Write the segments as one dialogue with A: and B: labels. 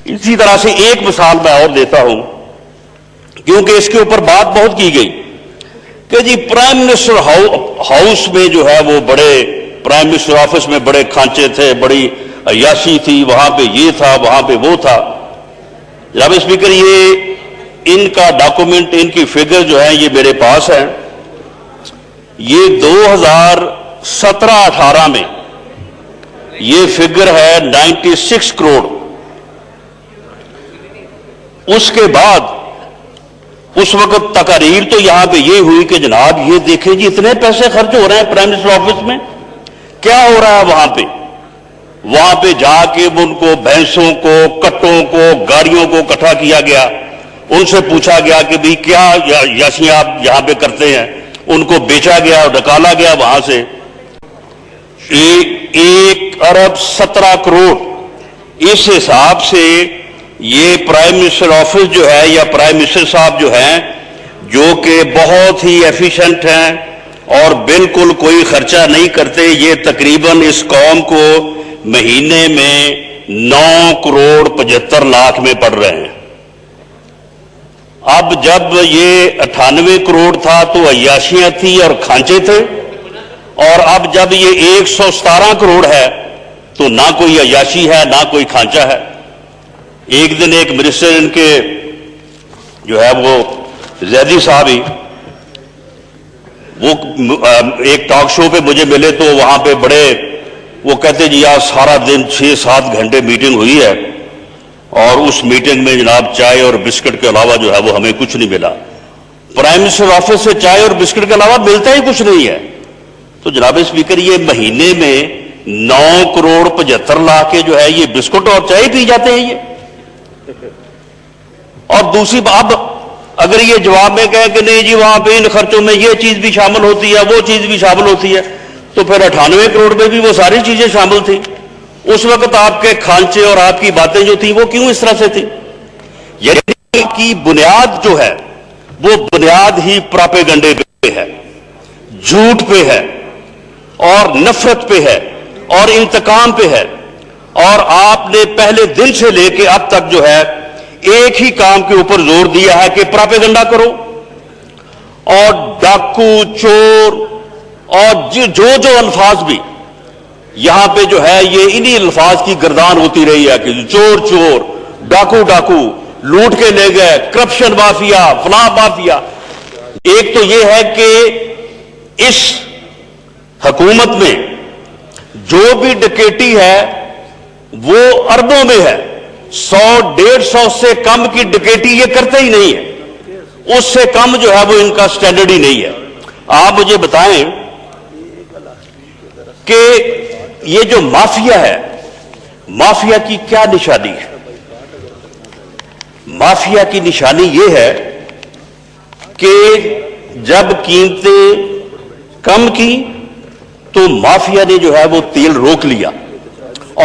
A: اسی طرح سے ایک مثال میں اور دیتا ہوں، کیونکہ اس کے اوپر بات بہت کی گئی کہ جی پرائم منسٹر ہاؤس میں جو ہے وہ بڑے، پرائم منسٹر آفس میں بڑے کھانچے تھے، بڑی عیاشی تھی، وہاں پہ یہ تھا، وہاں پہ وہ تھا۔ جناب اسپیکر، یہ ان کا ڈاکومنٹ، ان کی فگر جو ہے یہ میرے پاس ہے۔ یہ 2017-18 میں یہ فگر ہے 96 کروڑ۔ اس کے بعد اس وقت تقاریر تو یہاں پہ یہ ہوئی کہ جناب یہ دیکھیں جی اتنے پیسے خرچ ہو رہے ہیں پرائم منسٹر آفس میں، کیا ہو رہا ہے وہاں پہ جا کے ان کو، بھینسوں کو، کٹوں کو، گاڑیوں کو اکٹھا کیا گیا، ان سے پوچھا گیا کہ بھی کیا یاشیاں آپ یہاں پہ کرتے ہیں، ان کو بیچا گیا اور نکالا گیا وہاں سے۔ 1 ارب 17 کروڑ، اس حساب سے یہ پرائم منسٹر آفس جو ہے یا پرائم منسٹر صاحب جو ہیں، جو کہ بہت ہی ایفیشنٹ ہیں اور بالکل کوئی خرچہ نہیں کرتے، یہ تقریباً اس قوم کو مہینے میں 9 کروڑ 75 لاکھ میں پڑ رہے ہیں۔ اب جب یہ 98 کروڑ تھا تو عیاشیاں تھی اور کھانچے تھے، اور اب جب یہ 117 کروڑ ہے تو نہ کوئی عیاشی ہے نہ کوئی کھانچا ہے۔ ایک دن ایک منسٹر ان کے جو ہے وہ زیدی صاحب ہی، وہ ایک ٹاک شو پہ مجھے ملے تو وہاں پہ بڑے وہ کہتے جی آج سارا دن 6-7 گھنٹے میٹنگ ہوئی ہے اور اس میٹنگ میں جناب چائے اور بسکٹ کے علاوہ جو ہے وہ ہمیں کچھ نہیں ملا۔ پرائم منسٹر آفس سے چائے اور بسکٹ کے علاوہ ملتا ہی کچھ نہیں ہے۔ تو جناب اسپیکر، یہ مہینے میں 9 کروڑ 75 لاکھ کے جو ہے یہ بسکٹ اور چائے پی جاتے ہیں یہ۔ اور دوسری بات، اگر یہ جواب میں کہیں کہ نہیں جی وہاں پہ ان خرچوں میں یہ چیز بھی شامل ہوتی ہے، وہ چیز بھی شامل ہوتی ہے، تو پھر 98 کروڑ میں بھی وہ ساری چیزیں شامل تھیں۔ اس وقت آپ کے کھانچے اور آپ کی باتیں جو تھیں وہ کیوں اس طرح سے تھیں؟ یعنی کی بنیاد جو ہے وہ بنیاد ہی پراپیگنڈے پہ ہے، جھوٹ پہ ہے اور نفرت پہ ہے اور انتقام پہ ہے۔ اور آپ نے پہلے دن سے لے کے اب تک جو ہے ایک ہی کام کے اوپر زور دیا ہے کہ پراپیگنڈا کرو، اور ڈاکو، چور اور جو الفاظ بھی یہاں پہ جو ہے یہ انہی الفاظ کی گردان ہوتی رہی ہے کہ چور چور، ڈاکو ڈاکو، لوٹ کے لے گئے، کرپشن مافیا، فلاں مافیا۔ ایک تو یہ ہے کہ اس حکومت میں جو بھی ڈکیٹی ہے وہ اربوں میں ہے، 100-150 سے کم کی ڈکیٹی یہ کرتے ہی نہیں ہے، اس سے کم جو ہے وہ ان کا سٹینڈرڈ ہی نہیں ہے۔ آپ مجھے بتائیں کہ یہ جو مافیا ہے، مافیا کی کیا نشانی ہے؟ مافیا کی نشانی یہ ہے کہ جب قیمتیں کم کی تو مافیا نے جو ہے وہ تیل روک لیا،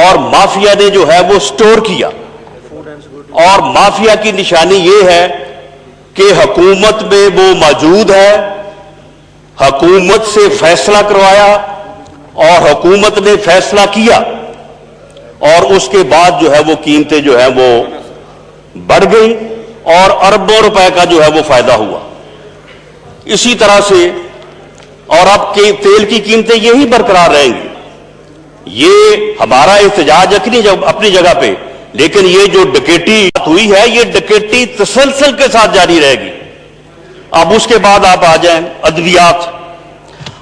A: اور مافیا نے جو ہے وہ سٹور کیا، اور مافیا کی نشانی یہ ہے کہ حکومت میں وہ موجود ہے، حکومت سے فیصلہ کروایا اور حکومت نے فیصلہ کیا، اور اس کے بعد جو ہے وہ قیمتیں جو ہیں وہ بڑھ گئی اور اربوں روپے کا جو ہے وہ فائدہ ہوا۔ اسی طرح سے اور اب کے تیل کی قیمتیں یہی برقرار رہیں گی۔ یہ ہمارا احتجاج اپنی جگہ پہ، لیکن یہ جو ڈکیٹی ہوئی ہے یہ ڈکیٹی تسلسل کے ساتھ جاری رہے گی۔ اب اس کے بعد آپ آ جائیں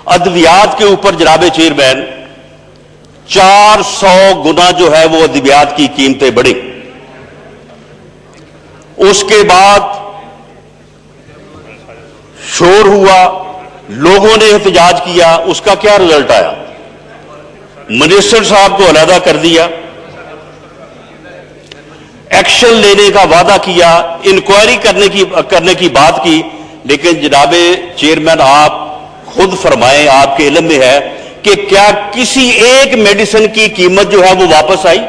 A: ادویات کے اوپر جناب چیئرمین 400 گنا جو ہے وہ ادویات کی قیمتیں بڑھی۔ اس کے بعد شور ہوا، لوگوں نے احتجاج کیا، اس کا کیا رزلٹ آیا؟ منسٹر صاحب کو علیحدہ کر دیا، ایکشن لینے کا وعدہ کیا، انکوائری کرنے کی بات کی، لیکن جناب چیئرمین آپ خود فرمائیں، آپ کے علم میں ہے کہ کیا کسی ایک میڈیسن کی قیمت جو ہے وہ واپس آئی؟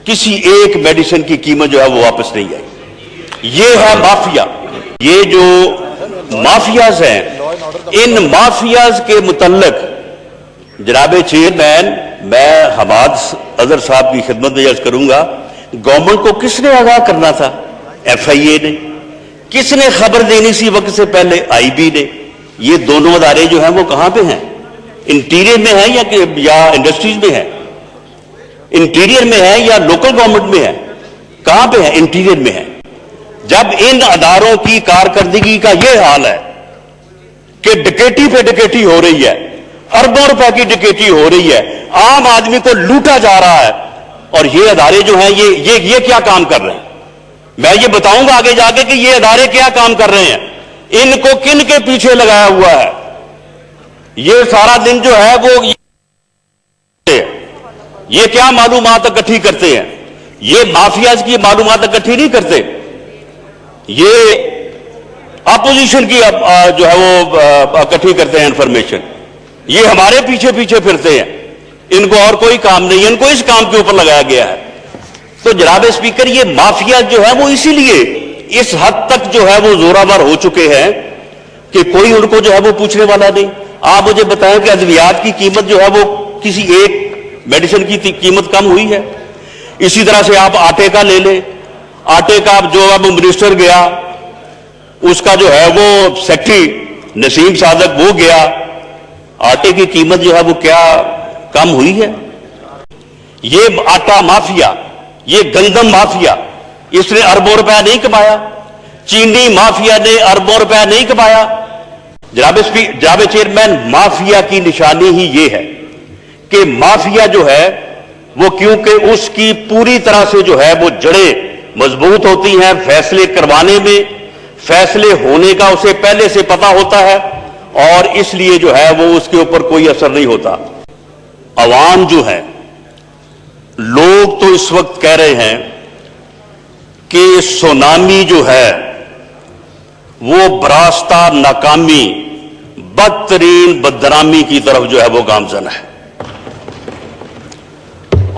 A: کسی ایک میڈیسن کی قیمت جو ہے وہ واپس نہیں آئی۔ یہ ہے مافیا۔ یہ جو مافیاز ہیں، ان مافیاز کے متعلق جناب چیئرمین میں حماد اظہر صاحب کی خدمت میں عرض کروں گا گورنمنٹ کو کس نے آگاہ کرنا تھا؟ ایف آئی اے نے. کس نے خبر دینی سی وقت سے پہلے؟ آئی بی نے. یہ دونوں ادارے جو ہیں وہ کہاں پہ ہیں؟ انٹیریئر میں ہیں یا انڈسٹریز میں ہیں؟ انٹیریئر میں ہے یا لوکل گورنمنٹ میں ہے؟ کہاں پہ ہے؟ انٹیریئر میں ہے. جب ان اداروں کی کارکردگی کا یہ حال ہے کہ ڈکیٹی پہ ڈکیٹی ہو رہی ہے، اربوں روپے کی ڈکیٹی ہو رہی ہے، عام آدمی کو لوٹا جا رہا ہے، اور یہ ادارے جو ہیں یہ کیا کام کر رہے ہیں؟ میں یہ بتاؤں گا آگے جا کے کہ یہ ادارے کیا کام کر رہے ہیں، ان کو کن کے پیچھے لگایا ہوا ہے. یہ سارا دن جو ہے وہ یہ کیا معلومات اکٹھی کرتے ہیں؟ یہ مافیاز کی معلومات اکٹھی نہیں کرتے، یہ اپوزیشن کی جو ہے وہ اکٹھی کرتے ہیں انفارمیشن. یہ ہمارے پیچھے پیچھے پھرتے ہیں، ان کو اور کوئی کام نہیں، ان کو اس کام کے اوپر لگایا گیا ہے. تو جناب اسپیکر، یہ مافیا جو ہے وہ اسی لیے اس حد تک جو ہے وہ زوراور ہو چکے ہیں کہ کوئی ان کو جو ہے وہ پوچھنے والا نہیں. آپ مجھے بتائیں کہ ادویات کی قیمت جو ہے وہ کسی ایک میڈیسن کی قیمت کم ہوئی ہے؟ اسی طرح سے آپ آٹے کا لے لیں. آٹے کا جو اب منسٹر گیا، اس کا جو ہے وہ سیکٹری نسیم صادق وہ گیا، آٹے کی قیمت جو ہے وہ کیا کم ہوئی ہے؟ یہ آٹا مافیا، یہ گندم مافیا، اس نے اربوں روپے نہیں کمایا. چینی مافیا نے اربوں روپے نہیں کمایا. جناب چیئرمین، مافیا کی نشانی ہی یہ ہے کہ مافیا جو ہے وہ کیونکہ اس کی پوری طرح سے جو ہے وہ جڑیں مضبوط ہوتی ہیں، فیصلے کروانے میں، فیصلے ہونے کا اسے پہلے سے پتا ہوتا ہے، اور اس لیے جو ہے وہ اس کے اوپر کوئی اثر نہیں ہوتا. عوام جو ہے، لوگ تو اس وقت کہہ رہے ہیں کہ سونامی جو ہے وہ براستہ ناکامی، بدترین بدنامی کی طرف جو ہے وہ گامزن ہے.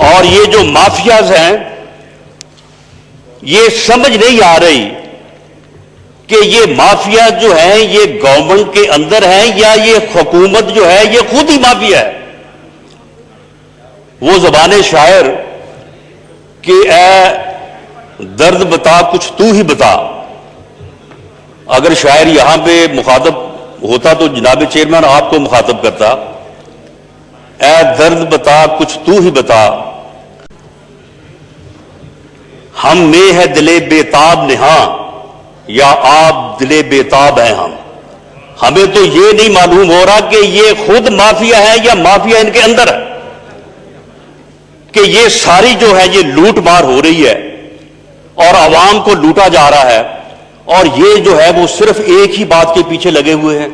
A: اور یہ جو مافیاز ہیں، یہ سمجھ نہیں آ رہی کہ یہ مافیا جو ہیں یہ گورنمنٹ کے اندر ہیں یا یہ حکومت جو ہے یہ خود ہی مافیا ہے. وہ زبان شاعر کہ اے درد بتا کچھ تو ہی بتا، اگر شاعر یہاں پہ مخاطب ہوتا تو جناب چیئرمین آپ کو مخاطب کرتا، اے درد بتا کچھ تو ہی بتا، ہم میں ہے دلے بیتاب نہاں یا آپ دلے بیتاب ہیں ہم. ہمیں تو یہ نہیں معلوم ہو رہا کہ یہ خود مافیا ہے یا مافیا ان کے اندر ہے، کہ یہ ساری جو ہے یہ لوٹ مار ہو رہی ہے اور عوام کو لوٹا جا رہا ہے، اور یہ جو ہے وہ صرف ایک ہی بات کے پیچھے لگے ہوئے ہیں،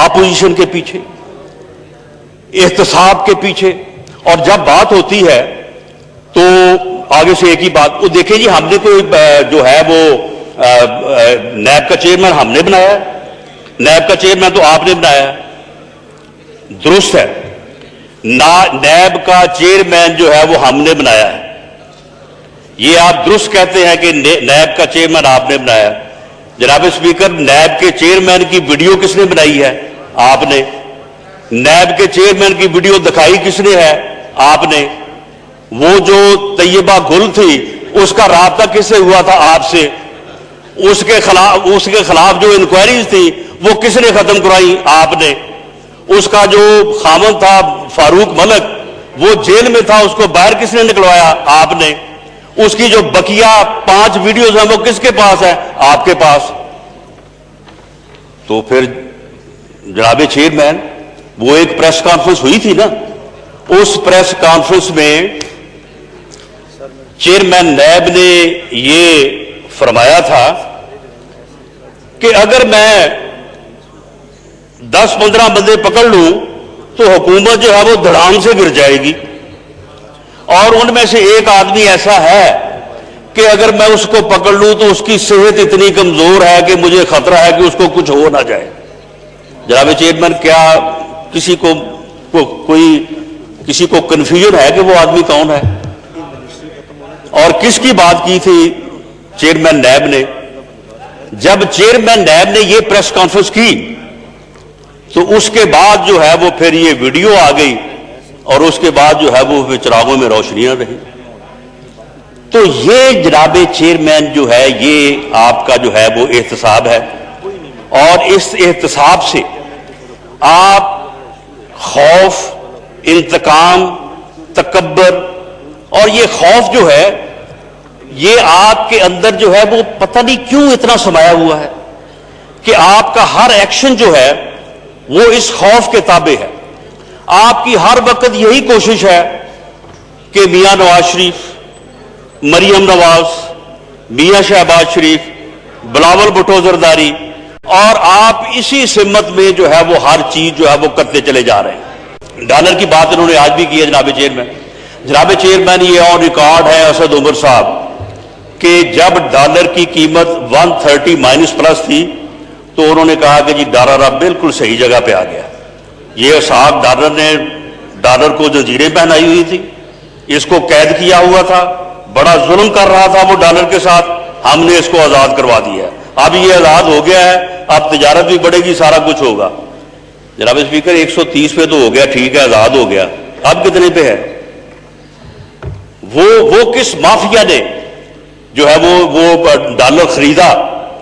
A: اپوزیشن کے پیچھے، احتساب کے پیچھے. اور جب بات ہوتی ہے تو آگے سے ایک ہی بات، وہ دیکھیں جی ہم نے کوئی جو ہے وہ نیب کا چیئرمین ہم نے بنایا ہے، نیب کا چیئرمین تو آپ نے بنایا ہے، درست ہے. نیب کا چیئرمین جو ہے وہ ہم نے بنایا ہے، یہ آپ درست کہتے ہیں کہ نیب کا چیئرمین آپ نے بنایا ہے. جناب اسپیکر، نیب کے چیئرمین کی ویڈیو کس نے بنائی ہے؟ آپ نے. نیب کے چیئرمین کی ویڈیو دکھائی کس نے ہے؟ آپ نے. وہ جو طیبہ گل تھی اس کا رابطہ کس سے ہوا تھا؟ آپ سے. اس کے خلاف جو انکوائریز تھی وہ کس نے ختم کرائی؟ آپ نے. اس کا جو خامن تھا فاروق ملک، وہ جیل میں تھا، اس کو باہر کس نے نکلوایا؟ آپ نے. اس کی جو بقیہ 5 ویڈیوز ہیں وہ کس کے پاس ہیں؟ آپ کے پاس. تو پھر جناب چیئرمین، وہ ایک پریس کانفرنس ہوئی تھی نا، اس پریس کانفرنس میں چیئرمین نیب نے یہ فرمایا تھا کہ اگر میں 10-15 بندے پکڑ لوں تو حکومت جو ہے وہ دھڑام سے گر جائے گی، اور ان میں سے ایک آدمی ایسا ہے کہ اگر میں اس کو پکڑ لوں تو اس کی صحت اتنی کمزور ہے کہ مجھے خطرہ ہے کہ اس کو کچھ ہو نہ جائے. جناب چیئرمین، کیا کسی کو کنفیوژن ہے کہ وہ آدمی کون ہے اور کس کی بات کی تھی چیئرمین نیب نے؟ جب چیئرمین نیب نے یہ پریس کانفرنس کی تو اس کے بعد جو ہے وہ پھر یہ ویڈیو آ گئی، اور اس کے بعد جو ہے وہ چراغوں میں روشنیاں رہی. تو یہ جناب چیئرمین جو ہے یہ آپ کا جو ہے وہ احتساب ہے، اور اس احتساب سے آپ خوف، انتقام، تکبر، اور یہ خوف جو ہے یہ آپ کے اندر جو ہے وہ پتہ نہیں کیوں اتنا سمایا ہوا ہے کہ آپ کا ہر ایکشن جو ہے وہ اس خوف کے تابع ہے۔ آپ کی ہر وقت یہی کوشش ہے کہ میاں نواز شریف، مریم نواز، میاں شہباز شریف، بلاول بھٹو زرداری، اور آپ اسی سمت میں جو ہے وہ ہر چیز جو ہے وہ کرتے چلے جا رہے ہیں۔ ڈالر کی بات انہوں نے آج بھی کی ہے جناب چیئرمین، یہ آن ریکارڈ ہے اسد عمر صاحب کہ جب ڈالر کی قیمت 130 مائنس پلس تھی تو انہوں نے کہا کہ جی ڈالر اب بالکل صحیح جگہ پہ آ گیا۔ یہ صاحب ڈالر کو جنجیریں پہنائی ہوئی تھی، اس کو قید کیا ہوا تھا، بڑا ظلم کر رہا تھا وہ ڈالر کے ساتھ، ہم نے اس کو آزاد کروا دیا ہے، اب یہ آزاد ہو گیا ہے، اب تجارت بھی بڑھے گی، سارا کچھ ہوگا۔ جناب اسپیکر 130 پہ تو ہو گیا، ٹھیک ہے آزاد ہو گیا، اب کتنے پہ ہے؟ وہ کس مافیا نے جو ہے وہ ڈالر خریدا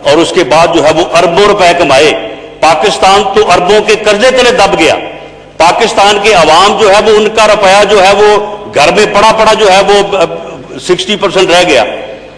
A: اور اس کے بعد جو ہے وہ اربوں روپے کمائے؟ پاکستان تو اربوں کے قرضے تلے دب گیا، پاکستان کے عوام جو ہے وہ ان کا روپیہ جو ہے وہ گھر میں پڑا جو ہے وہ 60% رہ گیا۔